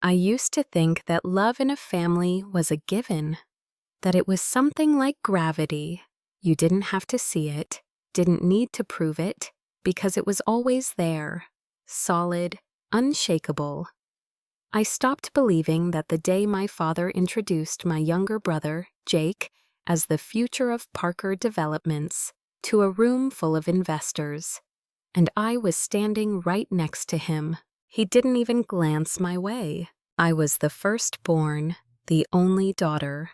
I used to think that love in a family was a given, that it was something like gravity. You didn't have to see it, didn't need to prove it, because it was always there, solid, unshakable. I stopped believing that the day my father introduced my younger brother, Jake, as the future of Parker Developments to a room full of investors, and I was standing right next to him. He didn't even glance my way. I was the firstborn, the only daughter.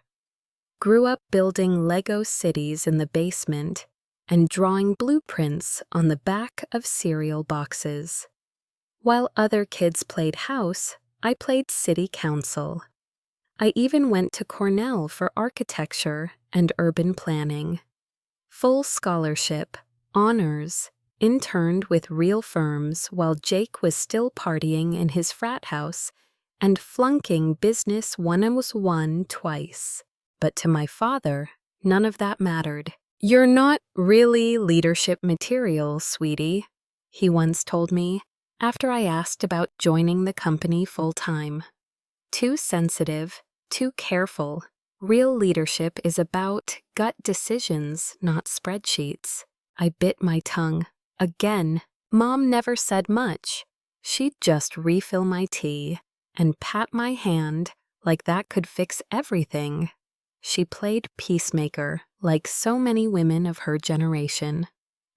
Grew up building Lego cities in the basement and drawing blueprints on the back of cereal boxes. While other kids played house, I played city council. I even went to Cornell for architecture and urban planning. Full scholarship, honors, interned with real firms while Jake was still partying in his frat house and flunking Business 101 twice. But to my father, none of that mattered. "You're not really leadership material, sweetie," he once told me after I asked about joining the company full-time. "Too sensitive, too careful. Real leadership is about gut decisions, not spreadsheets." I bit my tongue. Again, Mom never said much. She'd just refill my tea and pat my hand like that could fix everything. She played peacemaker like so many women of her generation,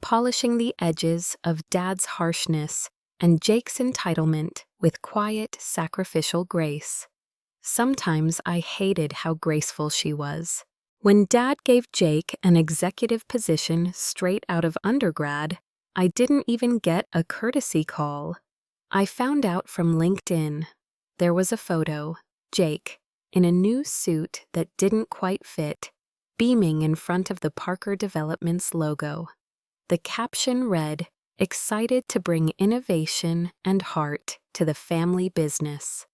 polishing the edges of Dad's harshness and Jake's entitlement with quiet, sacrificial grace. Sometimes I hated how graceful she was. When Dad gave Jake an executive position straight out of undergrad, I didn't even get a courtesy call. I found out from LinkedIn. There was a photo, Jake, in a new suit that didn't quite fit, beaming in front of the Parker Developments logo. The caption read, "Excited to bring innovation and heart to the family business."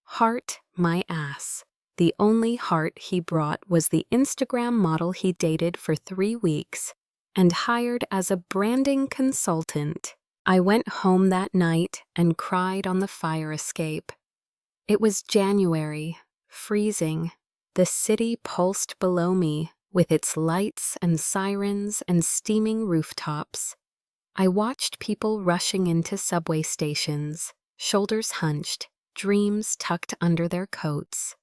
Heart, my ass. The only heart he brought was the Instagram model he dated for 3 weeks and hired as a branding consultant. I went home that night and cried on the fire escape. It was January, freezing. The city pulsed below me with its lights and sirens and steaming rooftops. I watched people rushing into subway stations, shoulders hunched, dreams tucked under their coats.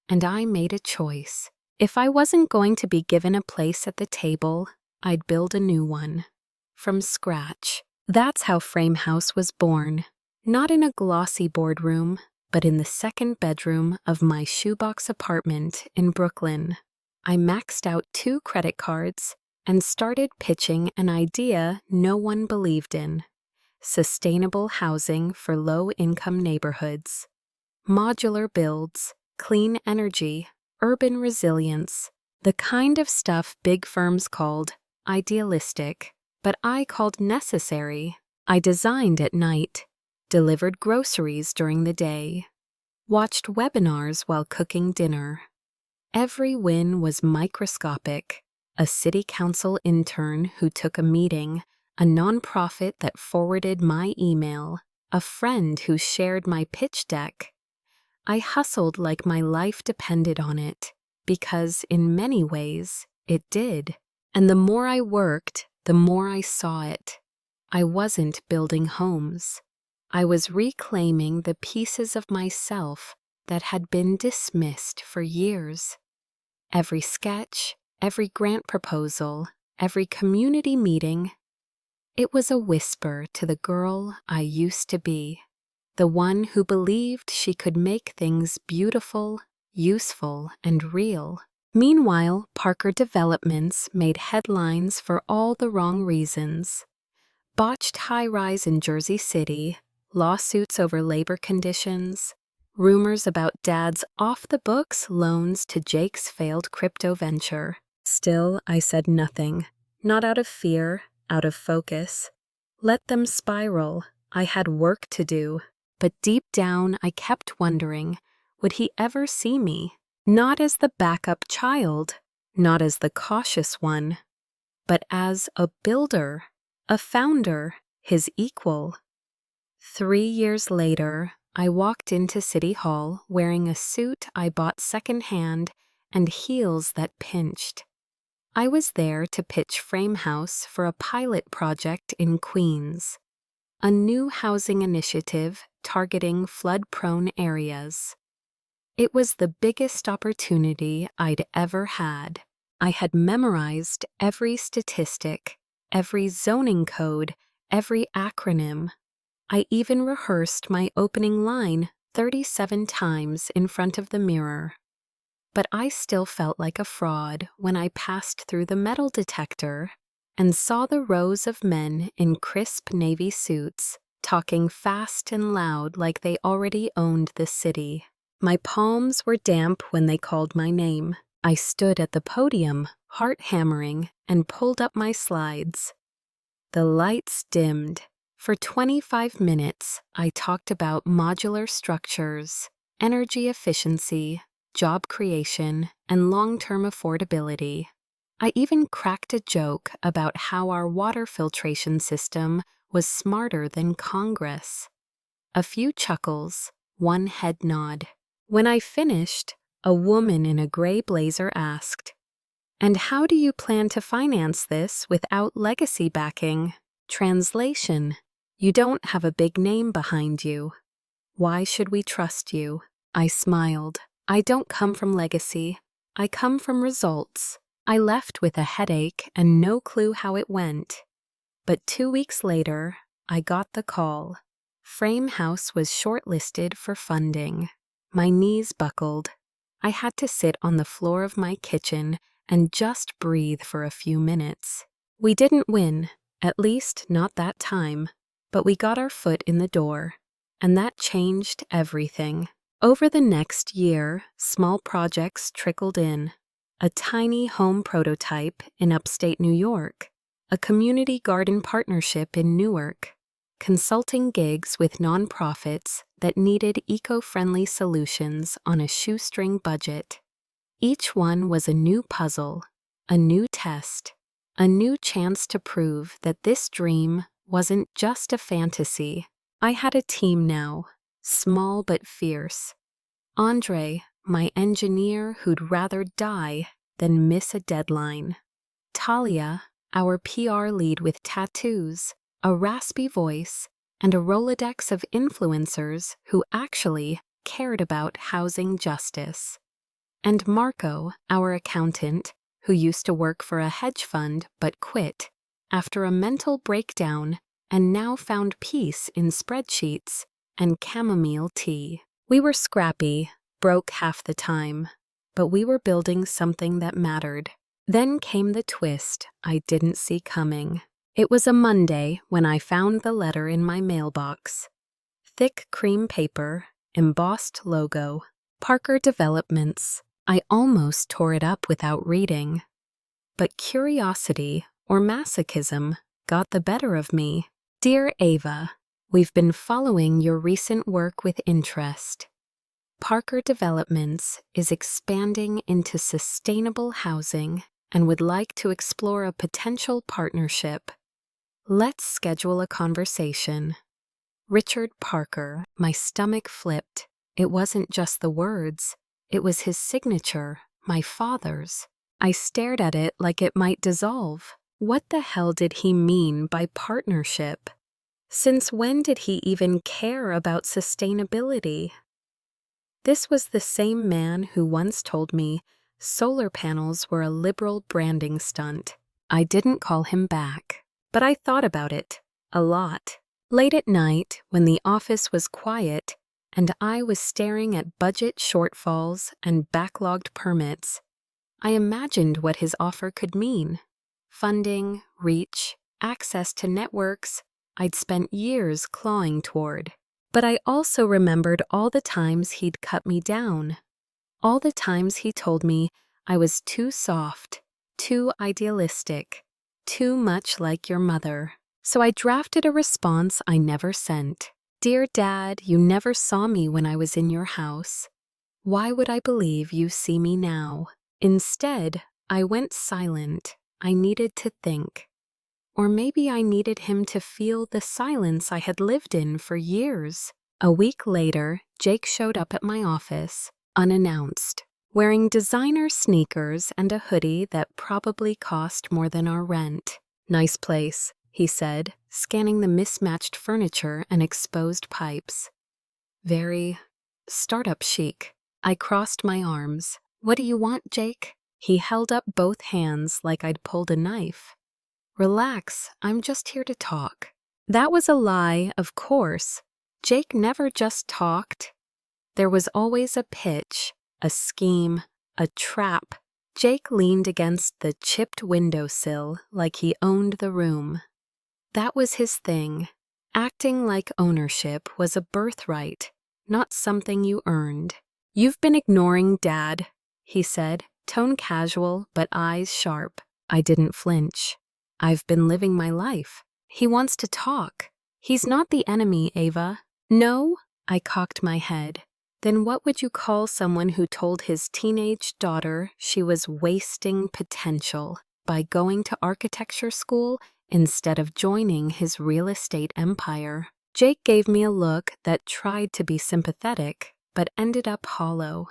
And I made a choice. If I wasn't going to be given a place at the table, I'd build a new one. From scratch. That's how Frame House was born. Not in a glossy boardroom, but in the second bedroom of my shoebox apartment in Brooklyn. I maxed out 2 credit cards and started pitching an idea no one believed in. Sustainable housing for low-income neighborhoods. Modular builds, clean energy, urban resilience. The kind of stuff big firms called idealistic, but I called necessary. I designed at night, delivered groceries during the day, watched webinars while cooking dinner. Every win was microscopic. A city council intern who took a meeting, a nonprofit that forwarded my email, a friend who shared my pitch deck. I hustled like my life depended on it, because in many ways, it did. And the more I worked, the more I saw it. I wasn't building homes. I was reclaiming the pieces of myself that had been dismissed for years. Every sketch, every grant proposal, every community meeting, it was a whisper to the girl I used to be, the one who believed she could make things beautiful, useful, and real. Meanwhile, Parker Developments made headlines for all the wrong reasons. Botched high-rise in Jersey City, lawsuits over labor conditions, rumors about Dad's off-the-books loans to Jake's failed crypto venture. Still, I said nothing, not out of fear, out of focus. Let them spiral. I had work to do. But deep down, I kept wondering, would he ever see me? Not as the backup child, not as the cautious one, but as a builder, a founder, his equal. 3 years later, I walked into City Hall wearing a suit I bought secondhand and heels that pinched. I was there to pitch Framehouse for a pilot project in Queens, a new housing initiative targeting flood-prone areas. It was the biggest opportunity I'd ever had. I had memorized every statistic, every zoning code, every acronym. I even rehearsed my opening line 37 times in front of the mirror. But I still felt like a fraud when I passed through the metal detector and saw the rows of men in crisp navy suits talking fast and loud like they already owned the city. My palms were damp when they called my name. I stood at the podium, heart hammering, and pulled up my slides. The lights dimmed. For 25 minutes, I talked about modular structures, energy efficiency, job creation, and long-term affordability. I even cracked a joke about how our water filtration system was smarter than Congress. A few chuckles, one head nod. When I finished, a woman in a gray blazer asked, "And how do you plan to finance this without legacy backing?" Translation: you don't have a big name behind you. Why should we trust you? I smiled. I don't come from legacy. I come from results. I left with a headache and no clue how it went. But 2 weeks later, I got the call. Framehouse was shortlisted for funding. My knees buckled. I had to sit on the floor of my kitchen and just breathe for a few minutes. We didn't win, at least not that time, but we got our foot in the door, and that changed everything. Over the next year, small projects trickled in. A tiny home prototype in upstate New York, a community garden partnership in Newark, consulting gigs with nonprofits that needed eco-friendly solutions on a shoestring budget. Each one was a new puzzle, a new test, a new chance to prove that this dream wasn't just a fantasy. I had a team now, small but fierce. Andre, my engineer who'd rather die than miss a deadline. Talia, our PR lead with tattoos, a raspy voice, and a Rolodex of influencers who actually cared about housing justice. And Marco, our accountant, who used to work for a hedge fund but quit after a mental breakdown and now found peace in spreadsheets and chamomile tea. We were scrappy, broke half the time, but we were building something that mattered. Then came the twist I didn't see coming. It was a Monday when I found the letter in my mailbox. Thick cream paper, embossed logo, Parker Developments. I almost tore it up without reading. But curiosity, or masochism, got the better of me. Dear Ava, we've been following your recent work with interest. Parker Developments is expanding into sustainable housing and would like to explore a potential partnership. Let's schedule a conversation. Richard Parker, my stomach flipped. It wasn't just the words, it was his signature, my father's. I stared at it like it might dissolve. What the hell did he mean by partnership? Since when did he even care about sustainability? This was the same man who once told me solar panels were a liberal branding stunt. I didn't call him back, but I thought about it a lot. Late at night, when the office was quiet and I was staring at budget shortfalls and backlogged permits, I imagined what his offer could mean. Funding, reach, access to networks I'd spent years clawing toward. But I also remembered all the times he'd cut me down. All the times he told me I was too soft, too idealistic, too much like your mother. So I drafted a response I never sent. Dear Dad, you never saw me when I was in your house. Why would I believe you see me now? Instead, I went silent. I needed to think. Or maybe I needed him to feel the silence I had lived in for years. A week later, Jake showed up at my office, unannounced, wearing designer sneakers and a hoodie that probably cost more than our rent. "Nice place," he said, scanning the mismatched furniture and exposed pipes. "Very startup chic." I crossed my arms. "What do you want, Jake?" He held up both hands like I'd pulled a knife. "Relax, I'm just here to talk." That was a lie, of course. Jake never just talked. There was always a pitch, a scheme, a trap. Jake leaned against the chipped windowsill like he owned the room. That was his thing. Acting like ownership was a birthright, not something you earned. "You've been ignoring Dad," he said, tone casual but eyes sharp. I didn't flinch. "I've been living my life. He wants to talk. He's not the enemy, Ava." "No?" I cocked my head. "Then what would you call someone who told his teenage daughter she was wasting potential by going to architecture school instead of joining his real estate empire?" Jake gave me a look that tried to be sympathetic, but ended up hollow.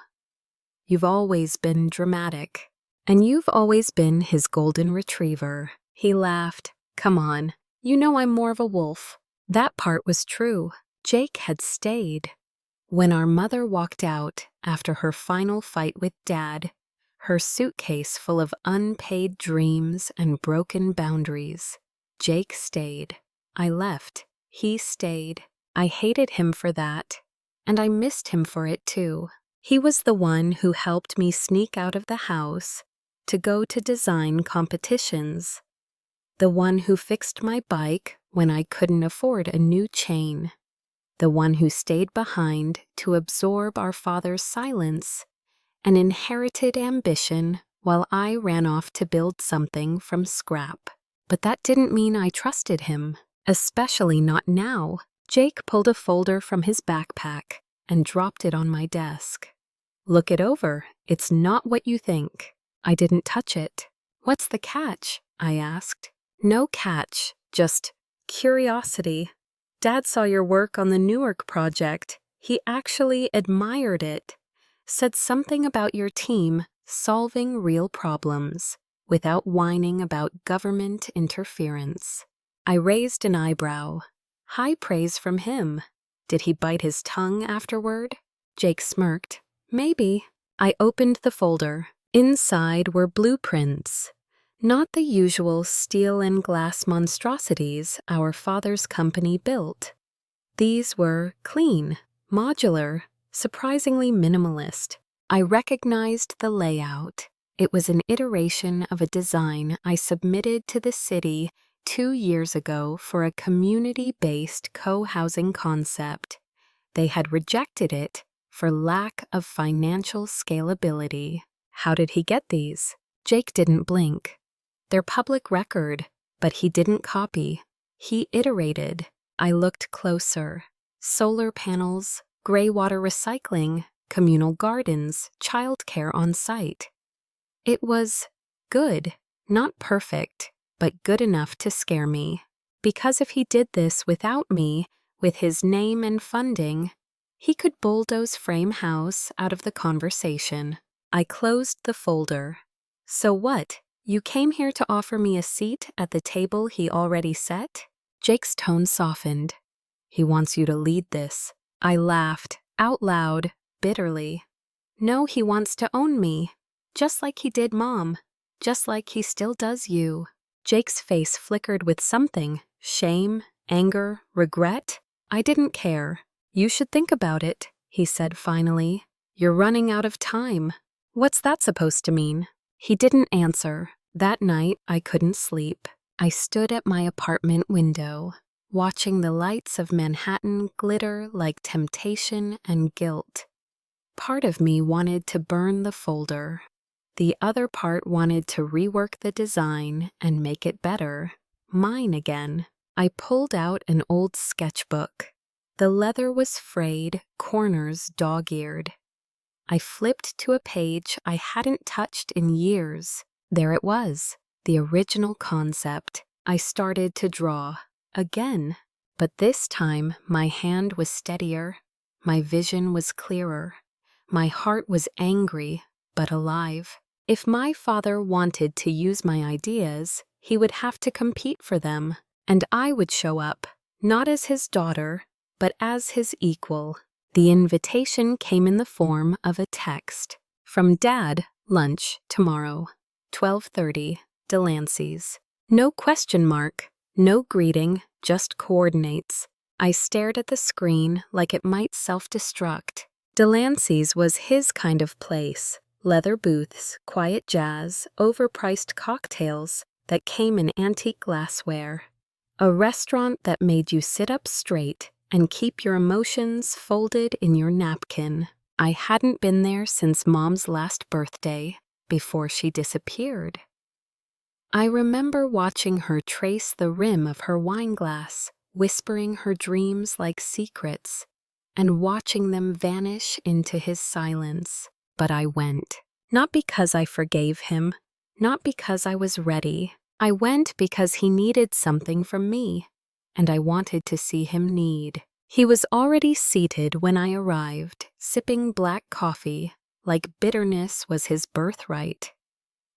"You've always been dramatic, and you've always been his golden retriever." He laughed. "Come on, you know I'm more of a wolf." That part was true. Jake had stayed. When our mother walked out after her final fight with Dad, her suitcase full of unpaid dreams and broken boundaries, Jake stayed. I left. He stayed. I hated him for that, and I missed him for it too. He was the one who helped me sneak out of the house to go to design competitions. The one who fixed my bike when I couldn't afford a new chain. The one who stayed behind to absorb our father's silence and inherited ambition while I ran off to build something from scrap. But that didn't mean I trusted him, especially not now. Jake pulled a folder from his backpack and dropped it on my desk. "Look it over. It's not what you think." I didn't touch it. "What's the catch?" I asked. "No catch, just curiosity. Dad saw your work on the Newark project. He actually admired it. Said something about your team solving real problems without whining about government interference." I raised an eyebrow. High praise from him. Did he bite his tongue afterward? Jake smirked. "Maybe." I opened the folder. Inside were blueprints. Not the usual steel and glass monstrosities our father's company built. These were clean, modular, surprisingly minimalist. I recognized the layout. It was an iteration of a design I submitted to the city 2 years ago for a community-based co-housing concept. They had rejected it for lack of financial scalability. How did he get these? Jake didn't blink. They're public record, but he didn't copy. He iterated. I looked closer. Solar panels, gray water recycling, communal gardens, childcare on site. It was good, not perfect, but good enough to scare me. Because if he did this without me, with his name and funding, he could bulldoze Frame House out of the conversation. I closed the folder. "So what? You came here to offer me a seat at the table he already set?" Jake's tone softened. "He wants you to lead this." I laughed, out loud, bitterly. "No, he wants to own me. Just like he did Mom. Just like he still does you." Jake's face flickered with something. Shame, anger, regret. I didn't care. "You should think about it," he said finally. "You're running out of time." "What's that supposed to mean?" He didn't answer. That night, I couldn't sleep. I stood at my apartment window, watching the lights of Manhattan glitter like temptation and guilt. Part of me wanted to burn the folder. The other part wanted to rework the design and make it better. Mine again. I pulled out an old sketchbook. The leather was frayed, corners dog-eared. I flipped to a page I hadn't touched in years. There it was, the original concept. I started to draw. Again. But this time, my hand was steadier, my vision was clearer, my heart was angry, but alive. If my father wanted to use my ideas, he would have to compete for them, and I would show up, not as his daughter, but as his equal. The invitation came in the form of a text. From Dad, lunch, tomorrow, 12:30, Delancey's. No question mark, no greeting, just coordinates. I stared at the screen like it might self-destruct. Delancey's was his kind of place. Leather booths, quiet jazz, overpriced cocktails that came in antique glassware. A restaurant that made you sit up straight and keep your emotions folded in your napkin. I hadn't been there since Mom's last birthday, before she disappeared. I remember watching her trace the rim of her wine glass, whispering her dreams like secrets, and watching them vanish into his silence. But I went. Not because I forgave him, not because I was ready. I went because he needed something from me, and I wanted to see him need. He was already seated when I arrived, sipping black coffee, like bitterness was his birthright.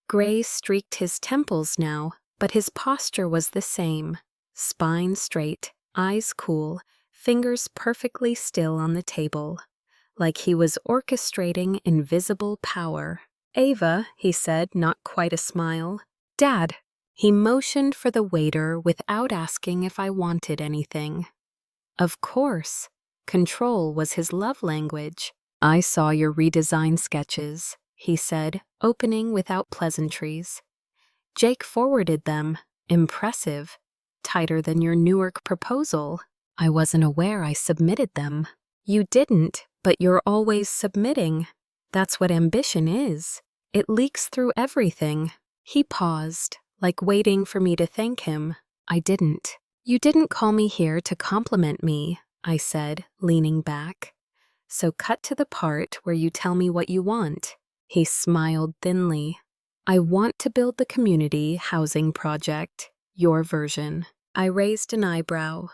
Gray streaked his temples now, but his posture was the same. Spine straight, eyes cool, fingers perfectly still on the table, like he was orchestrating invisible power. "Ava," he said, not quite a smile. "Dad." He motioned for the waiter without asking if I wanted anything. Of course, control was his love language. "I saw your redesign sketches," he said, opening without pleasantries. "Jake forwarded them. Impressive. Tighter than your Newark proposal. I wasn't aware I submitted them." "You didn't, but you're always submitting. That's what ambition is. It leaks through everything." He paused, like waiting for me to thank him. I didn't. "You didn't call me here to compliment me," I said, leaning back. "So cut to the part where you tell me what you want." He smiled thinly. "I want to build the community housing project, your version." I raised an eyebrow.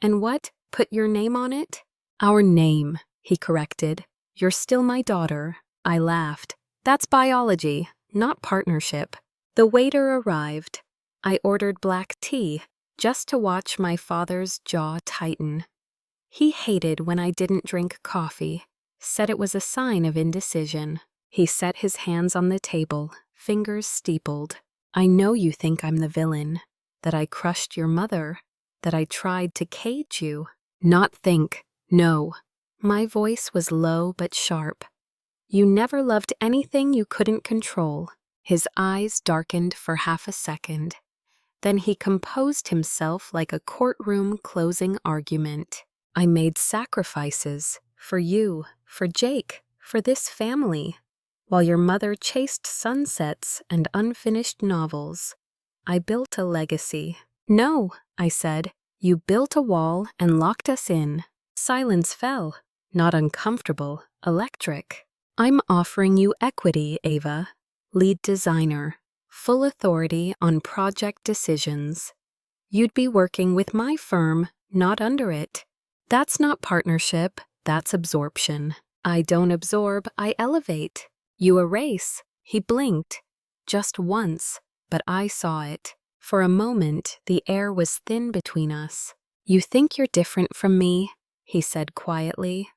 "And what? Put your name on it?" "Our name," he corrected. "You're still my daughter." I laughed. "That's biology, not partnership." The waiter arrived. I ordered black tea, just to watch my father's jaw tighten. He hated when I didn't drink coffee, said it was a sign of indecision. He set his hands on the table, fingers steepled. "I know you think I'm the villain, that I crushed your mother, that I tried to cage you." "Not think, no." My voice was low but sharp. "You never loved anything you couldn't control." His eyes darkened for half a second. Then he composed himself like a courtroom closing argument. "I made sacrifices for you, for Jake, for this family. While your mother chased sunsets and unfinished novels, I built a legacy." "No," I said. "You built a wall and locked us in." Silence fell. Not uncomfortable, electric. "I'm offering you equity, Ava. Lead designer. Full authority on project decisions. You'd be working with my firm, not under it. That's not partnership, that's absorption. I don't absorb, I elevate. You erase." He blinked. Just once, but I saw it. For a moment, the air was thin between us. "You think you're different from me," he said quietly.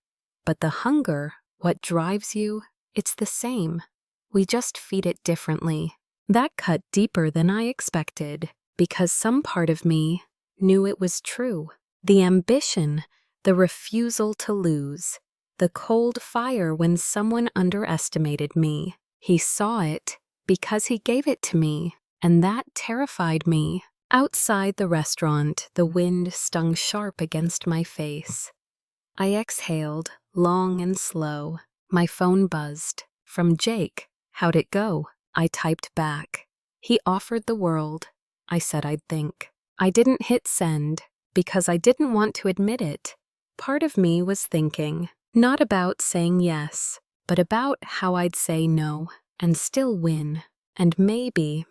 "But the hunger, what drives you, it's the same. We just feed it differently." That cut deeper than I expected, because some part of me knew it was true. The ambition, the refusal to lose, the cold fire when someone underestimated me. He saw it because he gave it to me, and that terrified me. Outside the restaurant, the wind stung sharp against my face. I exhaled, long and slow. My phone buzzed. From Jake. "How'd it go?" I typed back. "He offered the world." I said I'd think. I didn't hit send, because I didn't want to admit it. Part of me was thinking, not about saying yes, but about how I'd say no, and still win, and maybe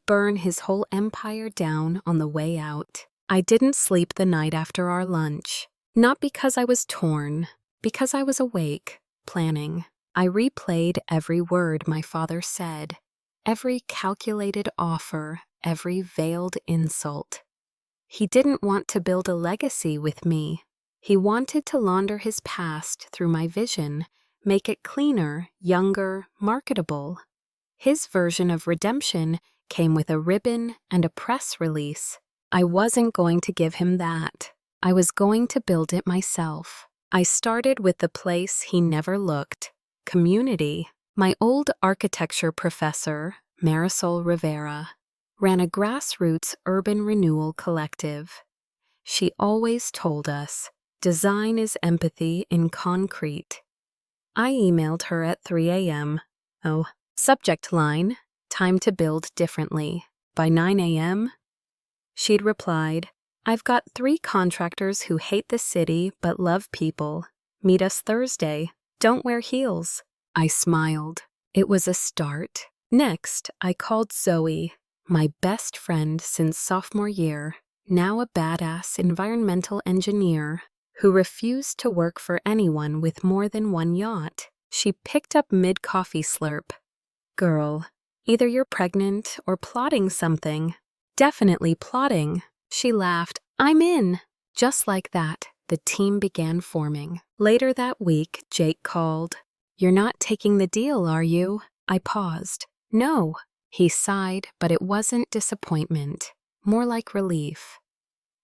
burn his whole empire down on the way out. I didn't sleep the night after our lunch. Not because I was torn, because I was awake, planning. I replayed every word my father said, every calculated offer, every veiled insult. He didn't want to build a legacy with me. He wanted to launder his past through my vision, make it cleaner, younger, marketable. His version of redemption came with a ribbon and a press release. I wasn't going to give him that. I was going to build it myself. I started with the place he never looked, community. My old architecture professor, Marisol Rivera, ran a grassroots urban renewal collective. She always told us, design is empathy in concrete. I emailed her at 3 a.m. Oh, subject line, time to build differently. By 9 a.m., she'd replied, I've got 3 contractors who hate the city but love people. Meet us Thursday. Don't wear heels. I smiled. It was a start. Next, I called Zoe, my best friend since sophomore year, now a badass environmental engineer who refused to work for anyone with more than one yacht. She picked up mid-coffee slurp. Girl, either you're pregnant or plotting something. Definitely plotting. She laughed. I'm in. Just like that, the team began forming. Later that week, Jake called. You're not taking the deal, are you? I paused. No. He sighed, but it wasn't disappointment. More like relief.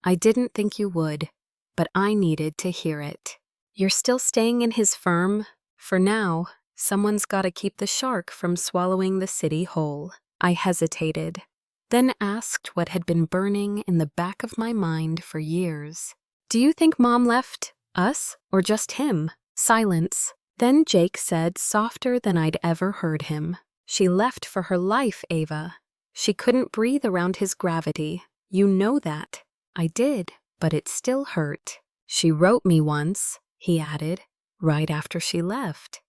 I didn't think you would, but I needed to hear it. You're still staying in his firm? For now, someone's got to keep the shark from swallowing the city whole. I hesitated, then asked what had been burning in the back of my mind for years. Do you think Mom left us or just him? Silence. Then Jake said, softer than I'd ever heard him. She left for her life, Ava. She couldn't breathe around his gravity. You know that. I did, but it still hurt. She wrote me once, he added, right after she left.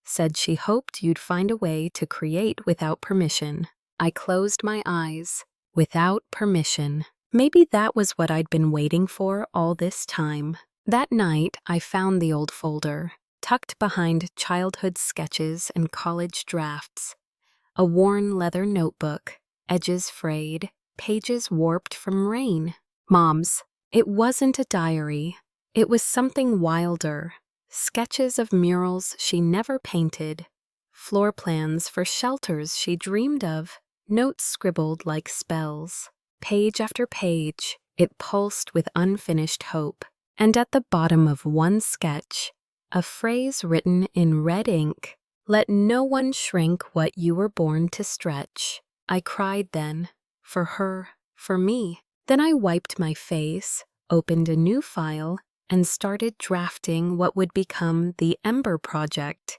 Said she hoped you'd find a way to create without permission. I closed my eyes. Without permission. Maybe that was what I'd been waiting for all this time. That night, I found the old folder, tucked behind childhood sketches and college drafts. A worn leather notebook, edges frayed, pages warped from rain. Mom's. It wasn't a diary. It was something wilder. Sketches of murals she never painted, floor plans for shelters she dreamed of, notes scribbled like spells. Page after page, it pulsed with unfinished hope. And at the bottom of one sketch, a phrase written in red ink, let no one shrink what you were born to stretch. I cried then, for her, for me. Then I wiped my face, opened a new file, and started drafting what would become the Ember Project,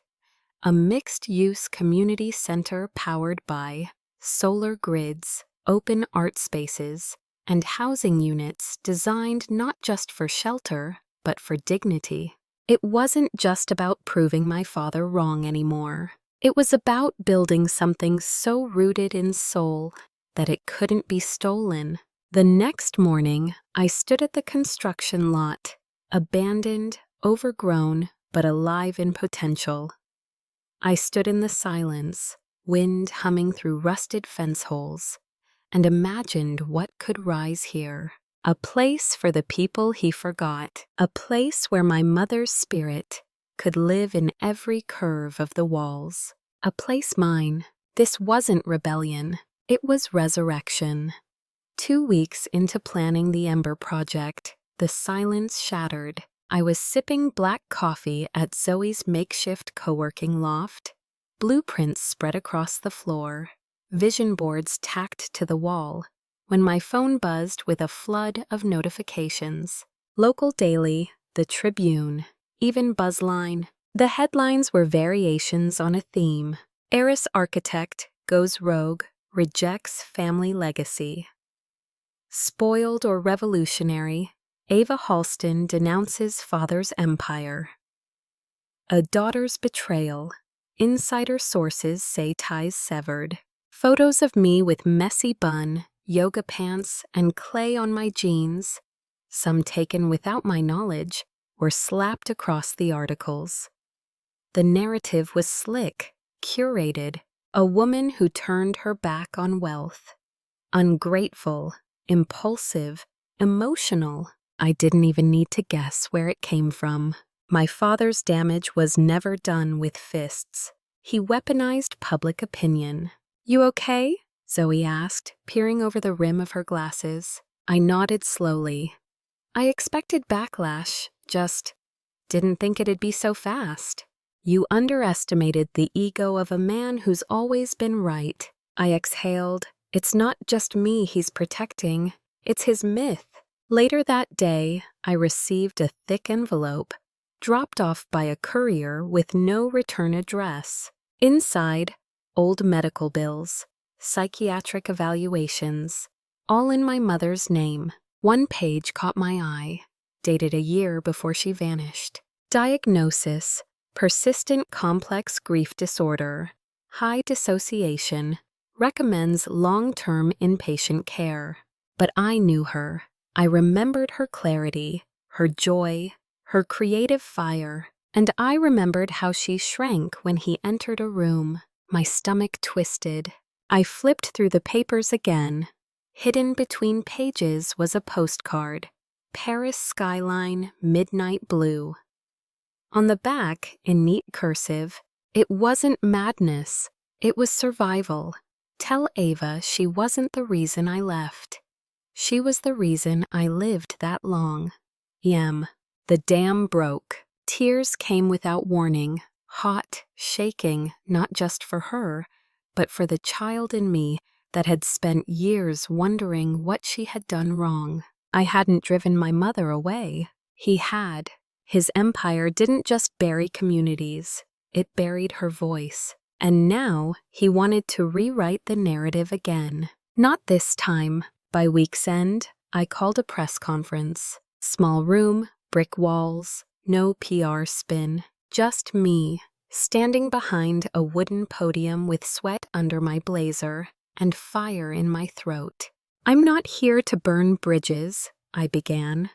a mixed-use community center powered by solar grids, open art spaces, and housing units designed not just for shelter, but for dignity. It wasn't just about proving my father wrong anymore. It was about building something so rooted in soul that it couldn't be stolen. The next morning, I stood at the construction lot, abandoned, overgrown, but alive in potential. I stood in the silence, wind humming through rusted fence holes, and imagined what could rise here. A place for the people he forgot, a place where my mother's spirit could live in every curve of the walls. A place mine. This wasn't rebellion, it was resurrection. 2 weeks into planning the Ember Project, the silence shattered. I was sipping black coffee at Zoe's makeshift co-working loft. Blueprints spread across the floor, vision boards tacked to the wall, when my phone buzzed with a flood of notifications. Local Daily, The Tribune, even Buzzline. The headlines were variations on a theme. Heiress architect goes rogue, rejects family legacy. Spoiled or revolutionary, Ava Halston denounces father's empire. A daughter's betrayal. Insider sources say ties severed. Photos of me with messy bun, yoga pants, and clay on my jeans, some taken without my knowledge, were slapped across the articles. The narrative was slick, curated, a woman who turned her back on wealth. Ungrateful, impulsive, emotional. I didn't even need to guess where it came from. My father's damage was never done with fists. He weaponized public opinion. "You okay?" Zoe asked, peering over the rim of her glasses. I nodded slowly. I expected backlash, just didn't think it'd be so fast. "You underestimated the ego of a man who's always been right." I exhaled. "It's not just me he's protecting, it's his myth." Later that day, I received a thick envelope, dropped off by a courier with no return address. Inside, old medical bills, psychiatric evaluations, all in my mother's name. One page caught my eye, dated a year before she vanished. Diagnosis: persistent complex grief disorder, high dissociation, recommends long-term inpatient care. But I knew her. I remembered her clarity, her joy, her creative fire, and I remembered how she shrank when he entered a room. My stomach twisted. I flipped through the papers again. Hidden between pages was a postcard. Paris skyline, midnight blue. On the back, in neat cursive, it wasn't madness, it was survival. Tell Ava she wasn't the reason I left. She was the reason I lived that long. Yem. The dam broke. Tears came without warning, hot, shaking, not just for her, but for the child in me that had spent years wondering what she had done wrong. I hadn't driven my mother away. He had. His empire didn't just bury communities, it buried her voice. And now he wanted to rewrite the narrative again. Not this time. By week's end, I called a press conference. Small room, brick walls, no PR spin. Just me, standing behind a wooden podium with sweat under my blazer and fire in my throat. "I'm not here to burn bridges," I began.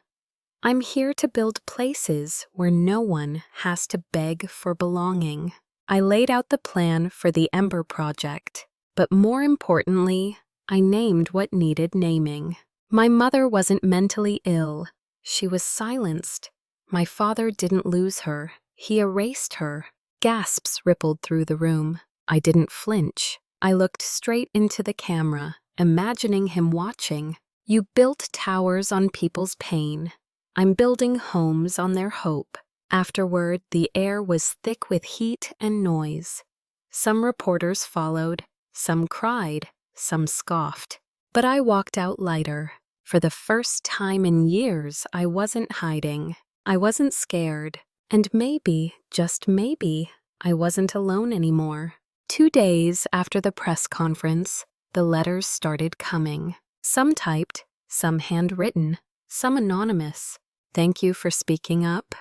"I'm here to build places where no one has to beg for belonging." I laid out the plan for the Ember Project, but more importantly, I named what needed naming. My mother wasn't mentally ill. She was silenced. My father didn't lose her. He erased her. Gasps rippled through the room. I didn't flinch. I looked straight into the camera, imagining him watching. "You built towers on people's pain. I'm building homes on their hope." Afterward, the air was thick with heat and noise. Some reporters followed, some cried, some scoffed. But I walked out lighter. For the first time in years, I wasn't hiding. I wasn't scared. And maybe, just maybe, I wasn't alone anymore. 2 days after the press conference, the letters started coming. Some typed, some handwritten, some anonymous. "Thank you for speaking up."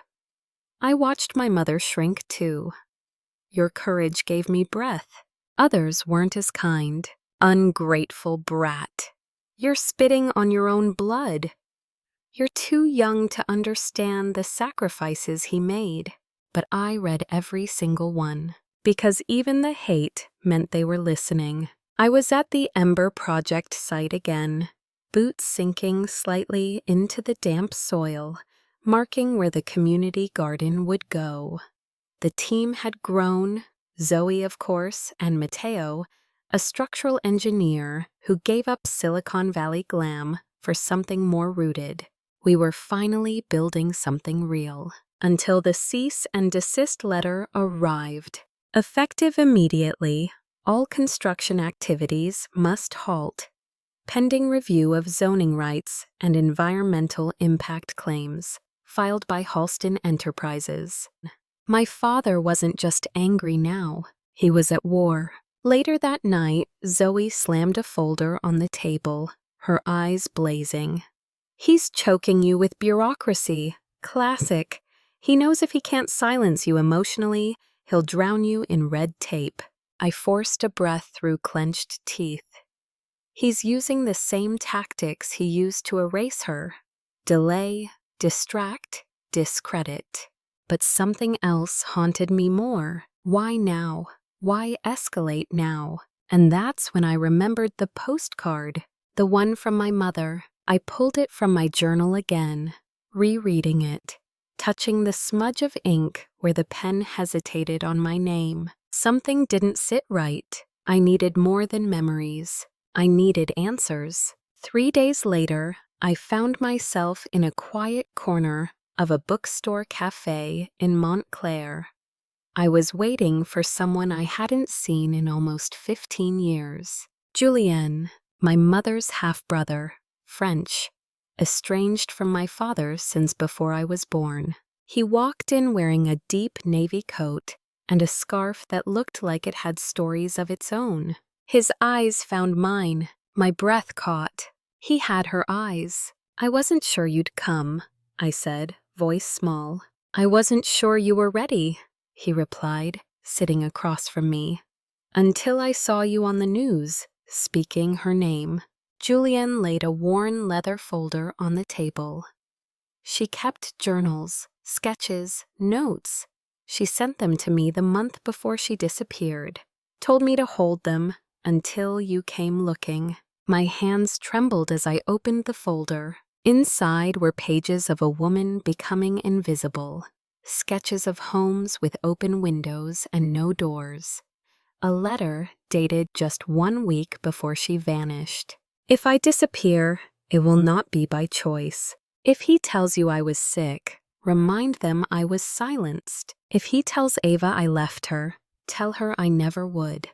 I watched my mother shrink too. "Your courage gave me breath." Others weren't as kind. "Ungrateful brat. You're spitting on your own blood. You're too young to understand the sacrifices he made." But I read every single one, because even the hate meant they were listening. I was at the Ember Project site again, boots sinking slightly into the damp soil, marking where the community garden would go. The team had grown, Zoe, of course, and Mateo, a structural engineer who gave up Silicon Valley glam for something more rooted. We were finally building something real, until the cease and desist letter arrived. Effective immediately, all construction activities must halt, pending review of zoning rights and environmental impact claims, filed by Halston Enterprises. My father wasn't just angry now, he was at war. Later that night, Zoe slammed a folder on the table, her eyes blazing. "He's choking you with bureaucracy. Classic. He knows if he can't silence you emotionally, he'll drown you in red tape." I forced a breath through clenched teeth. He's using the same tactics he used to erase her. Delay, distract, discredit. But something else haunted me more. Why now? Why escalate now? And that's when I remembered the postcard, the one from my mother. I pulled it from my journal again, rereading it, touching the smudge of ink where the pen hesitated on my name. Something didn't sit right. I needed more than memories. I needed answers. 3 days later, I found myself in a quiet corner of a bookstore cafe in Montclair. I was waiting for someone I hadn't seen in almost 15 years. Julien, my mother's half-brother, French, estranged from my father since before I was born. He walked in wearing a deep navy coat and a scarf that looked like it had stories of its own. His eyes found mine. My breath caught. He had her eyes. "I wasn't sure you'd come," I said, voice small. "I wasn't sure you were ready," he replied, sitting across from me. "Until I saw you on the news," speaking her name. Julien laid a worn leather folder on the table. She kept journals, sketches, notes. She sent them to me the month before she disappeared. Told me to hold them until you came looking. My hands trembled as I opened the folder. Inside were pages of a woman becoming invisible, sketches of homes with open windows and no doors. A letter dated just 1 week before she vanished. "If I disappear, it will not be by choice. If he tells you I was sick, remind them I was silenced. If he tells Ava I left her, tell her I never would."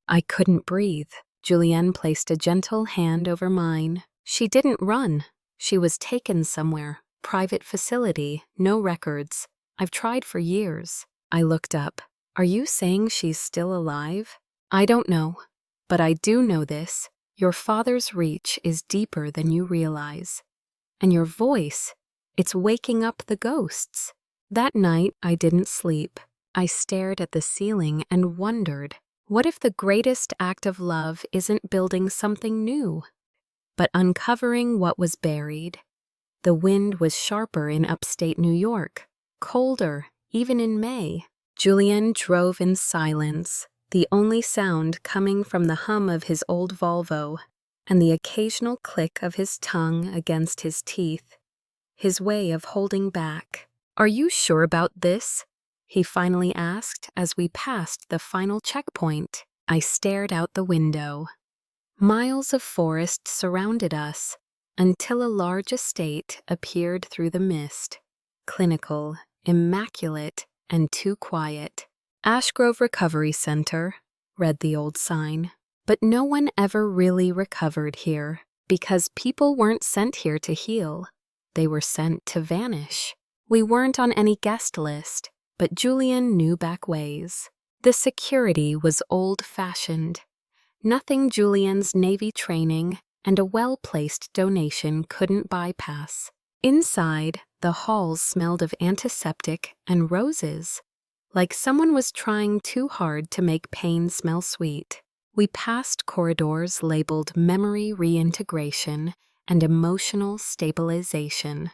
I couldn't breathe. Julien placed a gentle hand over mine. "She didn't run. She was taken somewhere. Private facility, no records. I've tried for years." I looked up. "Are you saying she's still alive?" "I don't know. But I do know this. Your father's reach is deeper than you realize. And your voice, it's waking up the ghosts." That night, I didn't sleep. I stared at the ceiling and wondered, what if the greatest act of love isn't building something new, but uncovering what was buried? The wind was sharper in upstate New York, colder, even in May. Julien drove in silence, the only sound coming from the hum of his old Volvo and the occasional click of his tongue against his teeth, his way of holding back. "Are you sure about this?" he finally asked as we passed the final checkpoint. I stared out the window. Miles of forest surrounded us until a large estate appeared through the mist. Clinical, immaculate, and too quiet. "Ashgrove Recovery Center," read the old sign. But no one ever really recovered here because people weren't sent here to heal. They were sent to vanish. We weren't on any guest list, but Julien knew back ways. The security was old-fashioned. Nothing Julien's Navy training and a well-placed donation couldn't bypass. Inside, the halls smelled of antiseptic and roses, like someone was trying too hard to make pain smell sweet. We passed corridors labeled memory reintegration and emotional stabilization.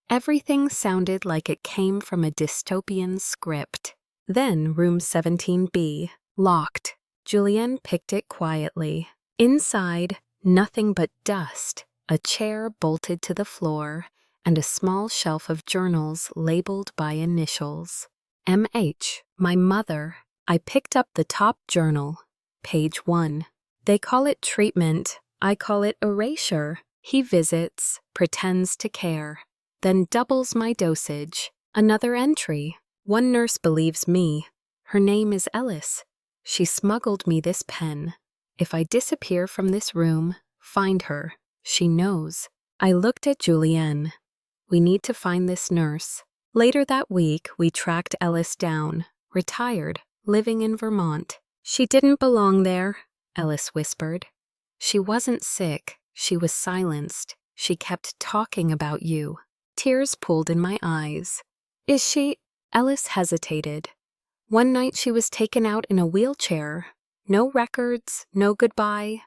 Everything sounded like it came from a dystopian script. Then room 17B, locked. Julien picked it quietly. Inside, nothing but dust, a chair bolted to the floor, and a small shelf of journals labeled by initials. MH, my mother. I picked up the top journal, page 1. They call it treatment. I call it erasure. He visits, pretends to care, then doubles my dosage. Another entry. One nurse believes me. Her name is Ellis. She smuggled me this pen. If I disappear from this room, find her. She knows. I looked at Julien. We need to find this nurse. Later that week, we tracked Ellis down, retired, living in Vermont. She didn't belong there, Ellis whispered. She wasn't sick. She was silenced. She kept talking about you. Tears pooled in my eyes. Is she? Ellis hesitated. One night she was taken out in a wheelchair. No records, no goodbye.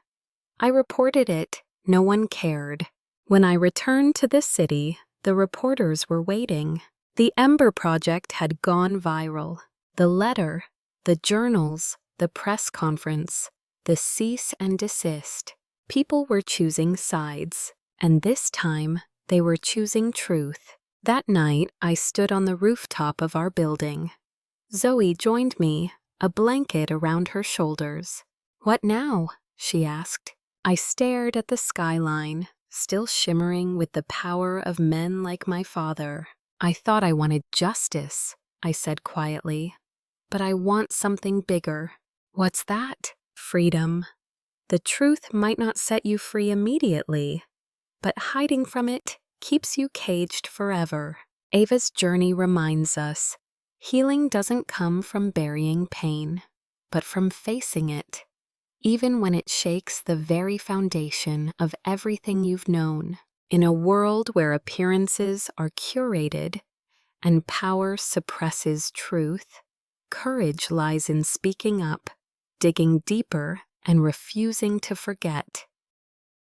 I reported it. No one cared. When I returned to the city, the reporters were waiting. The Ember Project had gone viral. The letter, the journals, the press conference, the cease and desist. People were choosing sides, and this time they were choosing truth. That night, I stood on the rooftop of our building. Zoe joined me, a blanket around her shoulders. "What now?" she asked. I stared at the skyline, still shimmering with the power of men like my father. "I thought I wanted justice," I said quietly. "But I want something bigger." "What's that?" "Freedom. The truth might not set you free immediately, but hiding from it keeps you caged forever." Ava's journey reminds us, healing doesn't come from burying pain, but from facing it, even when it shakes the very foundation of everything you've known. In a world where appearances are curated and power suppresses truth, courage lies in speaking up, digging deeper, and refusing to forget.